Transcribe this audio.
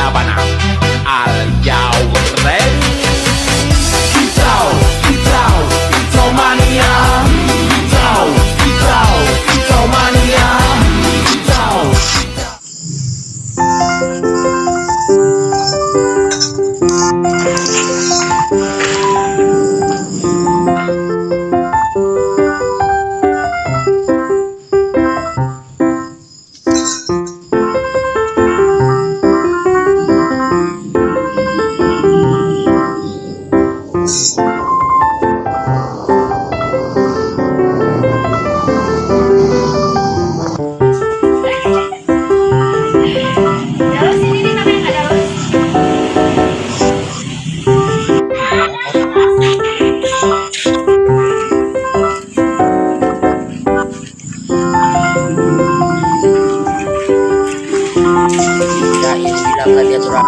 labanan. Are you ready? Kicau, kicau, kicau mania. Kicau, kicau, kicau mania. Kicau. Ya, ini bilang tadi aturan.